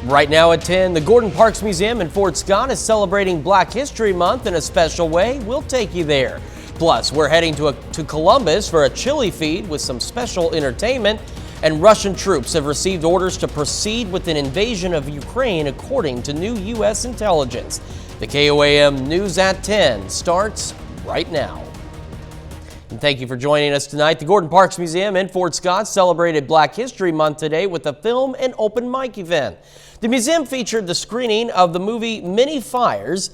Right now at 10, the Gordon Parks Museum in Fort Scott is celebrating Black History Month in a special way. We'll take you there. Plus, we're heading to Columbus for a chili feed with some special entertainment. And Russian troops have received orders to proceed with an invasion of Ukraine, according to new U.S. intelligence. The KOAM News at 10 starts right now. And thank you for joining us tonight. The Gordon Parks Museum in Fort Scott celebrated Black History Month today with a film and open mic event. The museum featured the screening of the movie Many Fires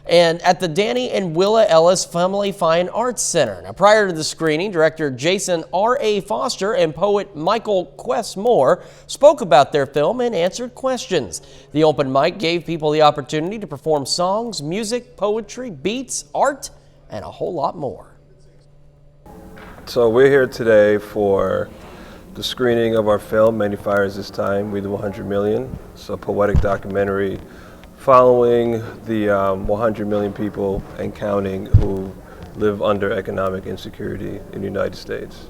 and at the Danny and Willa Ellis Family Fine Arts Center. Now, prior to the screening, director Jason R.A. Foster and poet Michael Quest Moore spoke about their film and answered questions. The open mic gave people the opportunity to perform songs, music, poetry, beats, art, and a whole lot more. So we're here today for the screening of our film, Many Fires This Time, We the 100 Million. It's a poetic documentary following the 100 million people and counting who live under economic insecurity in the United States.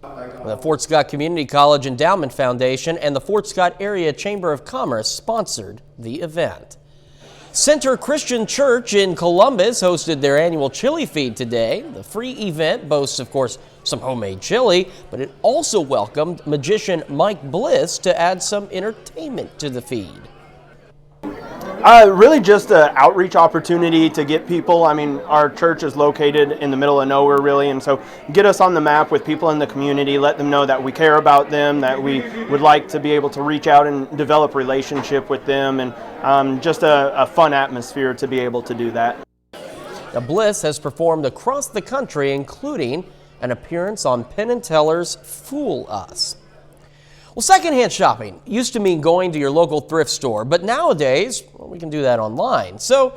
The Fort Scott Community College Endowment Foundation and the Fort Scott Area Chamber of Commerce sponsored the event. Center Christian Church in Columbus hosted their annual chili feed today. The free event boasts, of course, some homemade chili, but it also welcomed magician Mike Bliss to add some entertainment to the feed. Really just an outreach opportunity to get people. I mean, our church is located in the middle of nowhere, really, and so get us on the map with people in the community, let them know that we care about them, that we would like to be able to reach out and develop relationship with them, and just a fun atmosphere to be able to do that. Now, Bliss has performed across the country, including an appearance on Penn and Teller's Fool Us. Well, secondhand shopping used to mean going to your local thrift store, but nowadays, well, we can do that online. So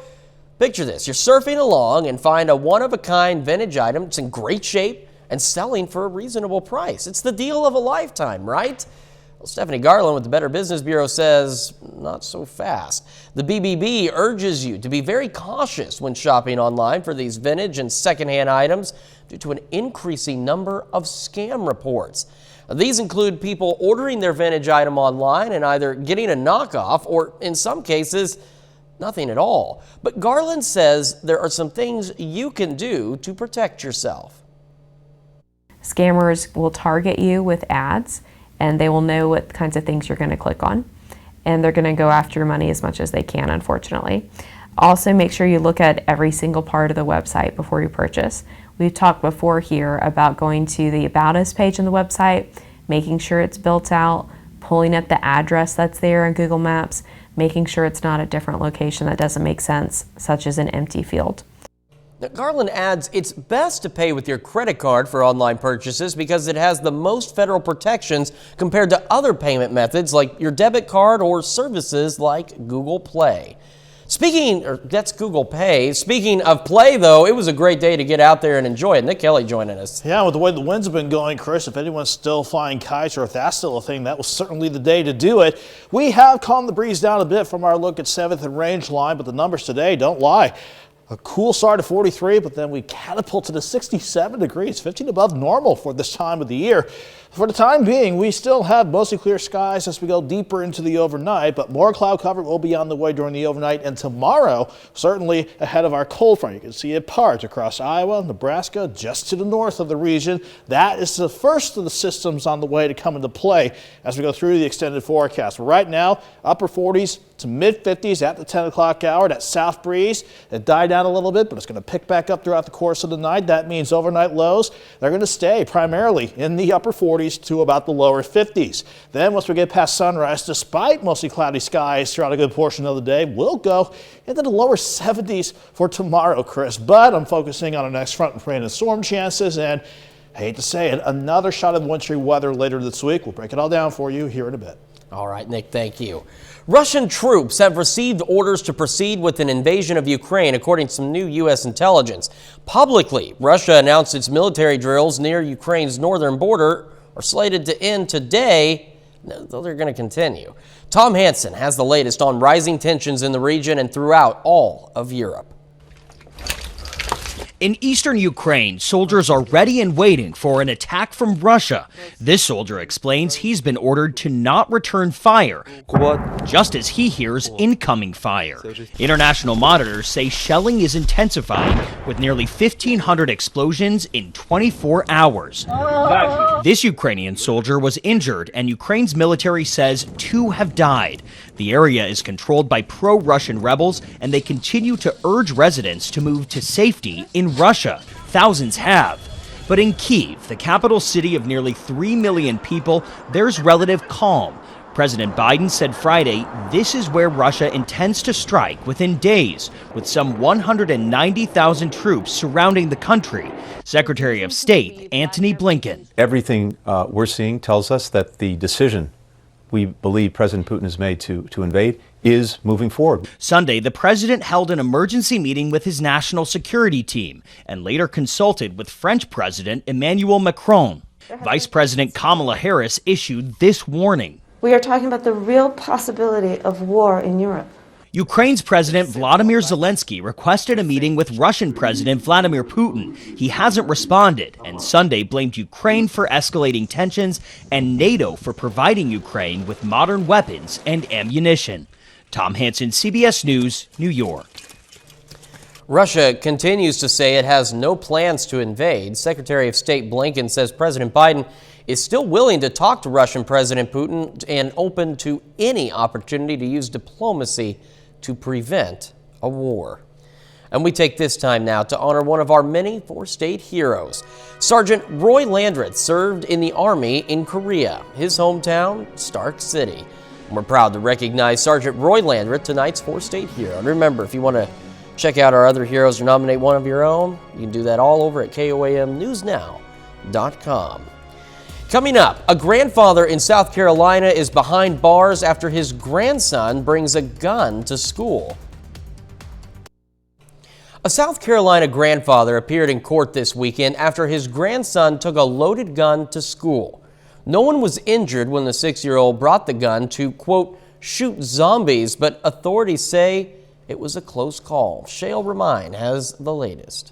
picture this, you're surfing along and find a one-of-a-kind vintage item. It's in great shape and selling for a reasonable price. It's the deal of a lifetime, right? Well, Stephanie Garland with the Better Business Bureau says not so fast. The BBB urges you to be very cautious when shopping online for these vintage and secondhand items due to an increasing number of scam reports. These include people ordering their vintage item online and either getting a knockoff or, in some cases, nothing at all. But Garland says there are some things you can do to protect yourself. Scammers will target you with ads, and they will know what kinds of things you're going to click on, and they're going to go after your money as much as they can, unfortunately. Also, make sure you look at every single part of the website before you purchase. We've talked before here about going to the About Us page on the website, making sure it's built out, pulling up the address that's there on Google Maps, making sure it's not a different location that doesn't make sense, such as an empty field. Now, Garland adds it's best to pay with your credit card for online purchases because it has the most federal protections compared to other payment methods like your debit card or services like Google Play. That's Google Pay. Speaking of play, though, it was a great day to get out there and enjoy it. Nick Kelly joining us. Yeah, with the way the winds have been going, Chris, if anyone's still flying kites or if that's still a thing, that was certainly the day to do it. We have calmed the breeze down a bit from our look at 7th and Rangeline, but the numbers today don't lie. A cool start at 43, but then we catapulted to 67 degrees, 15 above normal for this time of the year. For the time being, we still have mostly clear skies as we go deeper into the overnight, but more cloud cover will be on the way during the overnight and tomorrow, certainly ahead of our cold front. You can see it part across Iowa, Nebraska, just to the north of the region. That is the first of the systems on the way to come into play as we go through the extended forecast. Right now, upper 40s to mid 50s at the 10 o'clock hour. That south breeze, it died down a little bit, but it's going to pick back up throughout the course of the night. That means overnight lows, they're going to stay primarily in the upper 40s to about the lower 50s. Then once we get past sunrise, despite mostly cloudy skies throughout a good portion of the day, we'll go into the lower 70s for tomorrow, Chris. But I'm focusing on our next front and rain and storm chances, and I hate to say it, another shot of wintry weather later this week. We'll break it all down for you here in a bit. All right, Nick, thank you. Russian troops have received orders to proceed with an invasion of Ukraine, according to some new U.S. intelligence. Publicly, Russia announced its military drills near Ukraine's northern border are slated to end today, though they're going to continue. Tom Hansen has the latest on rising tensions in the region and throughout all of Europe. In eastern Ukraine, soldiers are ready and waiting for an attack from Russia. This soldier explains he's been ordered to not return fire, just as he hears incoming fire. International monitors say shelling is intensifying, with nearly 1,500 explosions in 24 hours. This Ukrainian soldier was injured, and Ukraine's military says 2 have died. The area is controlled by pro-Russian rebels, and they continue to urge residents to move to safety in Russia. Thousands have. But in Kyiv, the capital city of nearly 3 million people, there's relative calm. President Biden said Friday this is where Russia intends to strike within days, with some 190,000 troops surrounding the country. Secretary of State Antony Blinken. Everything we're seeing tells us that the decision we believe President Putin has made to invade is moving forward. Sunday, the president held an emergency meeting with his national security team and later consulted with French President Emmanuel Macron. Vice President Kamala Harris issued this warning. We are talking about the real possibility of war in Europe. Ukraine's President Volodymyr Zelensky requested a meeting with Russian President Vladimir Putin. He hasn't responded, and Sunday blamed Ukraine for escalating tensions and NATO for providing Ukraine with modern weapons and ammunition. Tom Hansen, CBS News, New York. Russia continues to say it has no plans to invade. Secretary of State Blinken says President Biden is still willing to talk to Russian President Putin and open to any opportunity to use diplomacy to prevent a war. And we take this time now to honor one of our many four-state heroes. Sergeant Roy Landreth served in the Army in Korea, his hometown, Stark City. We're proud to recognize Sergeant Roy Landreth, tonight's four-state hero. And remember, if you want to check out our other heroes or nominate one of your own, you can do that all over at KOAMnewsnow.com. Coming up, a grandfather in South Carolina is behind bars after his grandson brings a gun to school. A South Carolina grandfather appeared in court this weekend after his grandson took a loaded gun to school. No one was injured when the 6-year-old brought the gun to, quote, shoot zombies, but authorities say it was a close call. Shale Remine has the latest.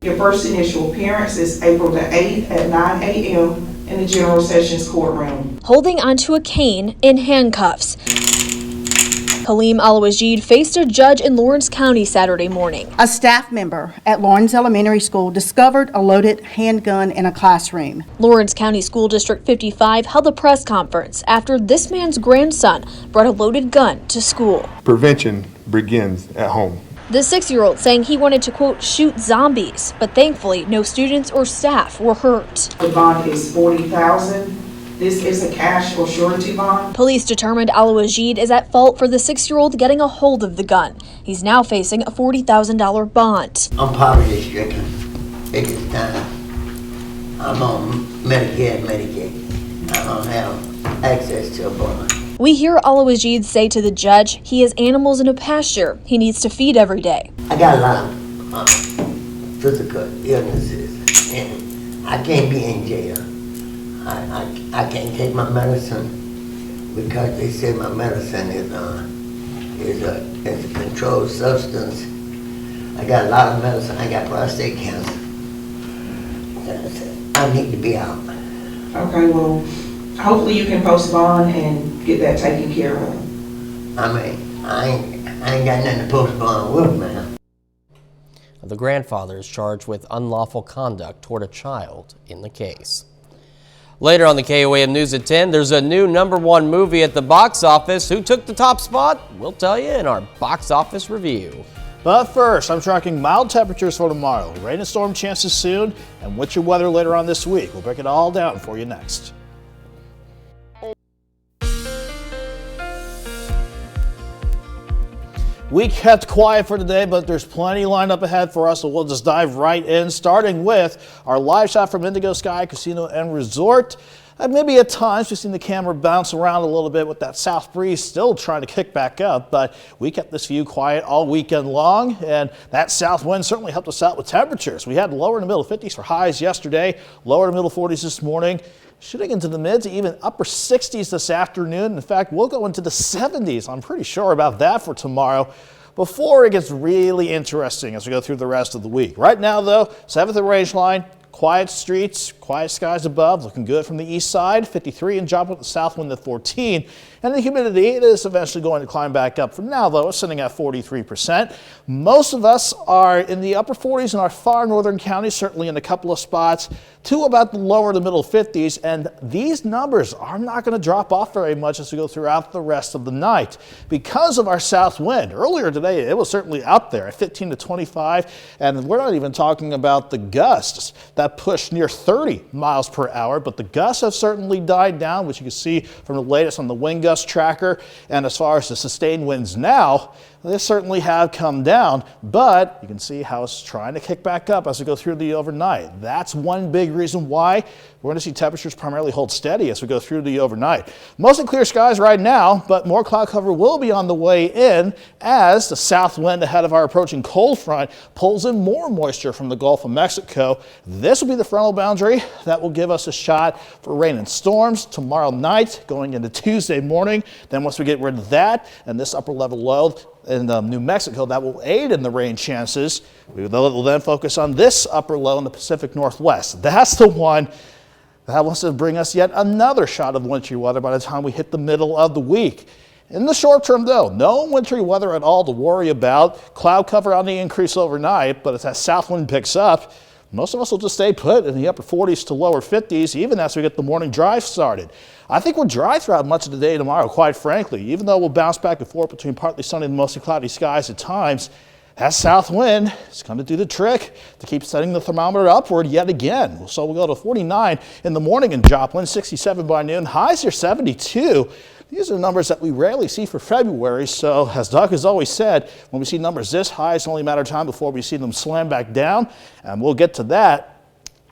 Your first initial appearance is April the 8th at 9 a.m. in the General Sessions courtroom. Holding onto a cane in handcuffs, Kaleem Al-Wajid faced a judge in Lawrence County Saturday morning. A staff member at Lawrence Elementary School discovered a loaded handgun in a classroom. Lawrence County School District 55 held a press conference after this man's grandson brought a loaded gun to school. Prevention begins at home. The 6-year-old saying he wanted to, quote, shoot zombies, but thankfully no students or staff were hurt. The bond is $40,000. This is a cash or surety bond. Police determined Al-Wajid is at fault for the 6-year-old getting a hold of the gun. He's now facing a $40,000 bond. I'm poverty stricken. It is time. I'm on Medicare and Medicaid. I don't have access to a bond. We hear Al-Wajid say to the judge he has animals in a pasture he needs to feed every day. I got a lot of physical illnesses, and I can't be in jail. I can't take my medicine because they say my medicine is a controlled substance. I got a lot of medicine. I got prostate cancer. I need to be out. Okay, well, hopefully you can post bond and get that taken care of. I mean, I ain't got nothing to post bond with, man. The grandfather is charged with unlawful conduct toward a child in the case. Later on the KOAM News at 10, there's a new #1 movie at the box office. Who took the top spot? We'll tell you in our box office review. But first, I'm tracking mild temperatures for tomorrow, rain and storm chances soon, and winter weather later on this week. We'll break it all down for you next. We kept quiet for today, but there's plenty lined up ahead for us, so we'll just dive right in, starting with our live shot from Indigo Sky Casino and Resort. Maybe at times we've seen the camera bounce around a little bit with that south breeze still trying to kick back up, but we kept this view quiet all weekend long, and that south wind certainly helped us out with temperatures. We had lower in the middle 50s for highs yesterday, lower in the middle 40s this morning, shooting into the mid to even upper 60s this afternoon. In fact, we'll go into the 70s. I'm pretty sure about that for tomorrow. before it gets really interesting as we go through the rest of the week. Right now, though, 7th and Range Line, quiet streets, quiet skies above, looking good from the east side, 53, and Joplin, the south wind at 14. And the humidity is eventually going to climb back up. For now, though, it's sitting at 43%. Most of us are in the upper 40s in our far northern counties, certainly in a couple of spots, to about the lower to middle 50s. And these numbers are not going to drop off very much as we go throughout the rest of the night because of our south wind. Earlier today, it was certainly up there at 15 to 25, and we're not even talking about the gusts that push near 30 miles per hour, but the gusts have certainly died down, which you can see from the latest on the wind gust tracker. And as far as the sustained winds now, they certainly have come down, but you can see how it's trying to kick back up as we go through the overnight. That's one big reason why we're going to see temperatures primarily hold steady as we go through the overnight. Mostly clear skies right now, but more cloud cover will be on the way in as the south wind ahead of our approaching cold front pulls in more moisture from the Gulf of Mexico. This will be the frontal boundary that will give us a shot for rain and storms tomorrow night going into Tuesday morning. Then once we get rid of that and this upper level low in New Mexico, that will aid in the rain chances. We will then focus on this upper low in the Pacific Northwest. That's the one that wants to bring us yet another shot of wintry weather by the time we hit the middle of the week. In the short term, though, no wintry weather at all to worry about. Cloud cover on the increase overnight, but as that south wind picks up, most of us will just stay put in the upper 40s to lower 50s, even as we get the morning drive started. I think we're dry throughout much of the day tomorrow, quite frankly. Even though we'll bounce back and forth between partly sunny and mostly cloudy skies at times, that south wind is going to do the trick to keep setting the thermometer upward yet again. So we'll go to 49 in the morning in Joplin, 67 by noon, highs are 72. These are numbers that we rarely see for February, so as Doug has always said, when we see numbers this high, it's only a matter of time before we see them slam back down, and we'll get to that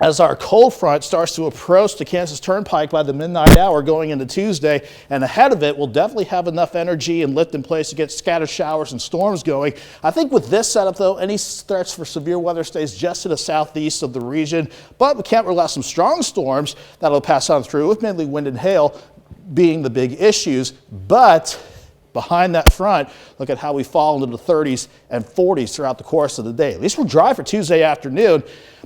as our cold front starts to approach the Kansas Turnpike by the midnight hour going into Tuesday. And ahead of it, we'll definitely have enough energy and lift in place to get scattered showers and storms going. I think with this setup, though, any threats for severe weather stays just to the southeast of the region, but we can't rule out some strong storms that'll pass on through, with mainly wind and hail being the big issues. But behind that front, look at how we fall into the 30s and 40s throughout the course of the day. At least we're dry for Tuesday afternoon,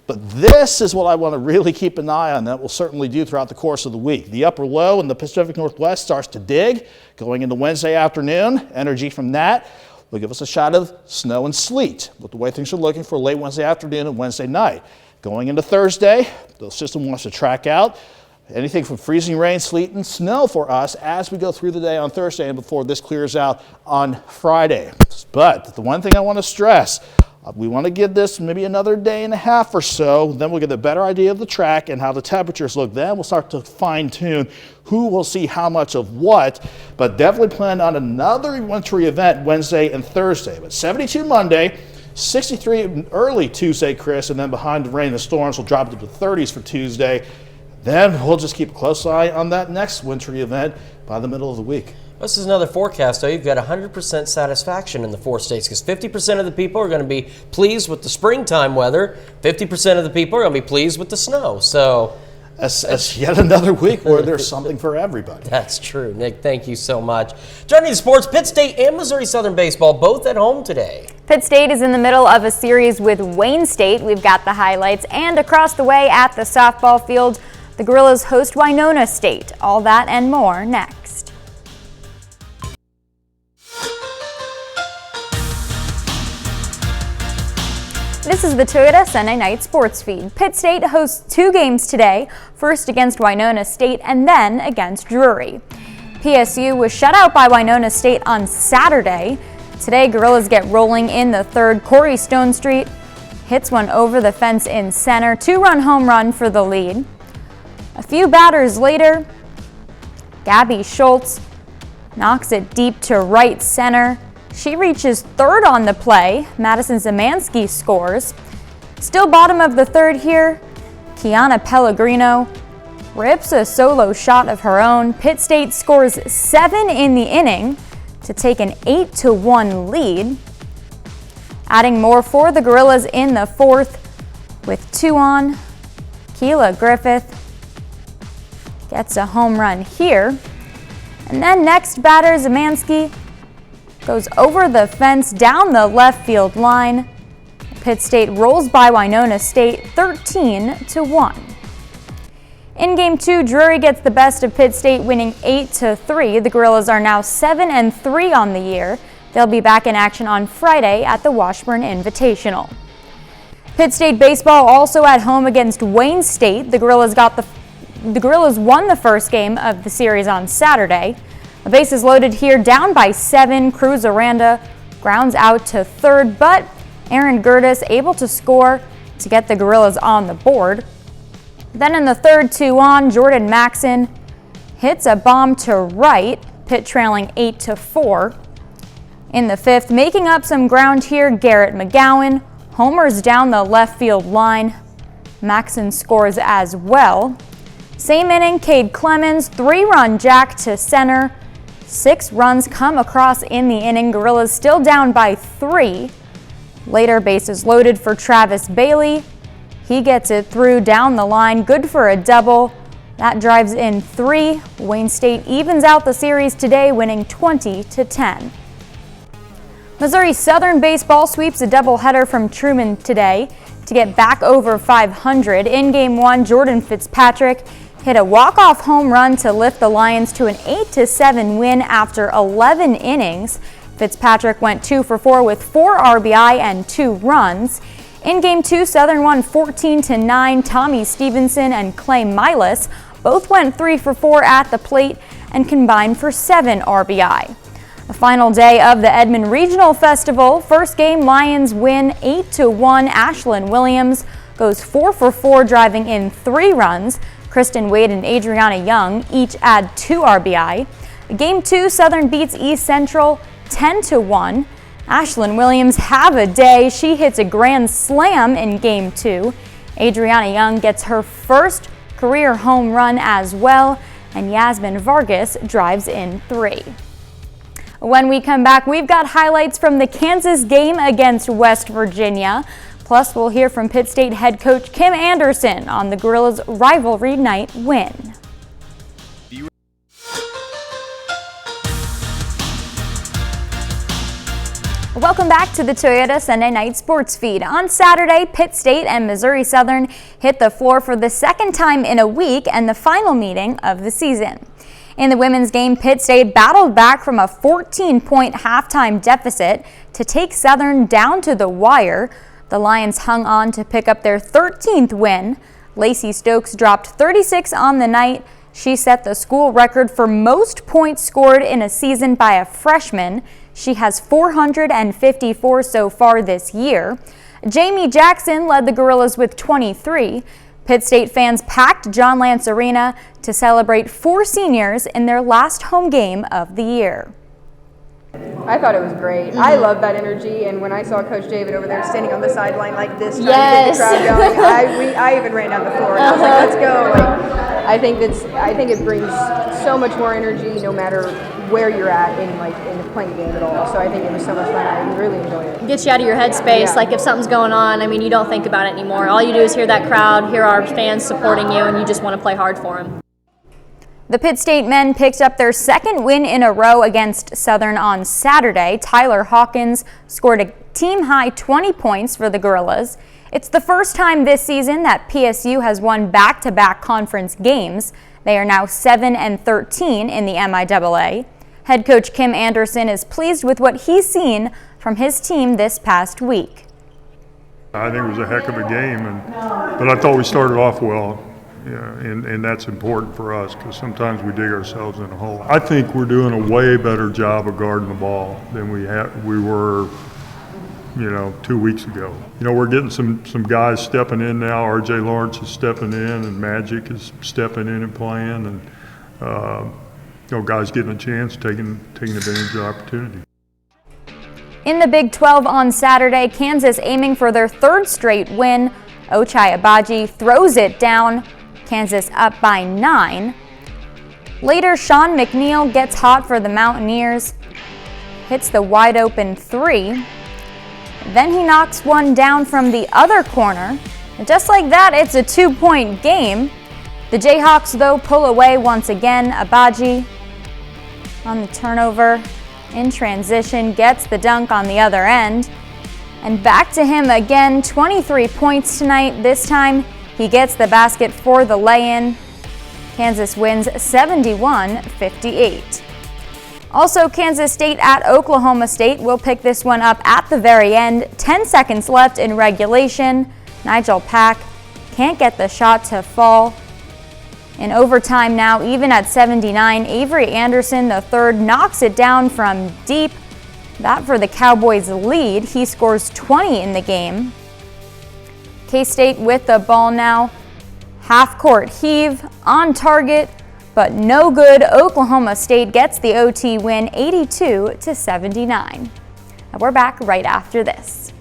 but this is what I want to really keep an eye on. That will certainly do throughout the course of the week. The upper low in the Pacific Northwest starts to dig going into Wednesday afternoon. Energy from that will give us a shot of snow and sleet, with the way things are looking for late Wednesday afternoon and Wednesday night. Going into Thursday, the system wants to track out anything from freezing rain, sleet, and snow for us as we go through the day on Thursday and before this clears out on Friday. But the one thing I want to stress, we want to give this maybe another day and a half or so. Then we'll get a better idea of the track and how the temperatures look. Then we'll start to fine tune who will see how much of what. But definitely plan on another wintry event Wednesday and Thursday. But 72 Monday, 63 early Tuesday, Chris, and then behind the rain and storms will drop to the 30s for Tuesday. Then we'll just keep a close eye on that next wintry event by the middle of the week. This is another forecast, though. You've got 100% satisfaction in the 4 states because 50% of the people are going to be pleased with the springtime weather. 50% of the people are going to be pleased with the snow. So that's yet another week where there's something for everybody. That's true. Nick, thank you so much. Joining the sports, Pitt State and Missouri Southern baseball both at home today. Pitt State is in the middle of a series with Wayne State. We've got the highlights. And across the way at the softball field, the Gorillas host Winona State. All that and more next. This is the Toyota Sunday Night Sports Feed. Pitt State hosts 2 games today, first against Winona State and then against Drury. PSU was shut out by Winona State on Saturday. Today, Gorillas get rolling in the third. Corey Stonestreet hits one over the fence in center. 2-run home run for the lead. A few batters later, Gabby Schultz knocks it deep to right center. She reaches third on the play. Madison Zemansky scores. Still bottom of the third here, Kiana Pellegrino rips a solo shot of her own. Pitt State scores 7 in the inning to take an 8-1 lead. Adding more for the Gorillas in the fourth with 2 on. Keela Griffith gets a home run here. And then next batter, Zemansky goes over the fence down the left field line. Pitt State rolls by Winona State 13-1. In Game 2, Drury gets the best of Pitt State, winning 8-3. The Gorillas are now 7-3 on the year. They'll be back in action on Friday at the Washburn Invitational. Pitt State baseball also at home against Wayne State. The Gorillas won the first game of the series on Saturday. The bases loaded here, down by 7. Cruz Aranda grounds out to third, but Aaron Gertis able to score to get the Gorillas on the board. Then in the third, 2 on, Jordan Maxson hits a bomb to right, Pitt trailing 8-4. In the fifth, making up some ground here, Garrett McGowan homers down the left field line. Maxson scores as well. Same inning, Cade Clemens, 3-run jack to center. 6 runs come across in the inning. Gorillas still down by 3. Later, bases loaded for Travis Bailey. He gets it through down the line, good for a double. That drives in 3. Wayne State evens out the series today, winning 20-10. Missouri Southern baseball sweeps a doubleheader from Truman today to get back over 500. In Game 1, Jordan Fitzpatrick hit a walk-off home run to lift the Lions to an 8-7 win after 11 innings. Fitzpatrick went 2 for 4 with 4 RBI and 2 runs. In Game 2, Southern won 14-9. Tommy Stevenson and Clay Milas both went 3 for 4 at the plate and combined for 7 RBI. The final day of the Edmond Regional Festival. First game, Lions win 8-1. Ashlyn Williams goes 4 for 4, driving in 3 runs. Kristen Wade and Adriana Young each add 2 RBI. Game 2, Southern beats East Central 10-1. Ashlyn Williams have a day. She hits a grand slam in Game 2. Adriana Young gets her first career home run as well, and Yasmin Vargas drives in 3. When we come back, we've got highlights from the Kansas game against West Virginia. Plus, we'll hear from Pitt State head coach Kim Anderson on the Gorillas' rivalry night win. Welcome back to the Toyota Sunday Night Sports Feed. On Saturday, Pitt State and Missouri Southern hit the floor for the second time in a week and the final meeting of the season. In the women's game, Pitt State battled back from a 14-point halftime deficit to take Southern down to the wire. The Lions hung on to pick up their 13th win. Lacey Stokes dropped 36 on the night. She set the school record for most points scored in a season by a freshman. She has 454 so far this year. Jamie Jackson led the Gorillas with 23. Pitt State fans packed John Lance Arena to celebrate 4 seniors in their last home game of the year. I thought it was great. I love that energy, and when I saw Coach David over there standing on the sideline like this, trying to get the crowd going, I even ran down the floor and I was like, "Let's go!" I think it brings so much more energy, no matter where you're at in playing the game at all. So I think it was so much fun. I really enjoyed it. It gets you out of your headspace. Yeah. Like if something's going on, I mean, you don't think about it anymore. All you do is hear that crowd, hear our fans supporting you, and you just want to play hard for them. The Pitt State men picked up their second win in a row against Southern on Saturday. Tyler Hawkins scored a team-high 20 points for the Gorillas. It's the first time this season that PSU has won back-to-back conference games. They are now 7-13 in the MIAA. Head coach Kim Anderson is pleased with what he's seen from his team this past week. I think it was a heck of a game, but I thought we started off well. Yeah, and that's important for us because sometimes we dig ourselves in a hole. I think we're doing a way better job of guarding the ball than we were, 2 weeks ago. We're getting some guys stepping in now. RJ Lawrence is stepping in, and Magic is stepping in and playing, and guys getting a chance, taking advantage of the opportunity. In the Big 12 on Saturday, Kansas aiming for their 3rd straight win. Ochai Agbaji throws it down. Kansas up by 9. Later, Sean McNeil gets hot for the Mountaineers, hits the wide open 3. Then he knocks one down from the other corner. And just like that, it's a 2-point game. The Jayhawks, though, pull away once again. Agbaji on the turnover In transition, gets the dunk on the other end. And back to him again, 23 points tonight. This time, he gets the basket for the lay-in. Kansas wins 71-58. Also, Kansas State at Oklahoma State. We'll pick this one up at the very end. 10 seconds left in regulation. Nigel Pack can't get the shot to fall. In overtime now, even at 79, Avery Anderson III knocks it down from deep. That for the Cowboys' lead. He scores 20 in the game. K-State with the ball now. Half-court heave, on target, but no good. Oklahoma State gets the OT win 82-79. And we're back right after this.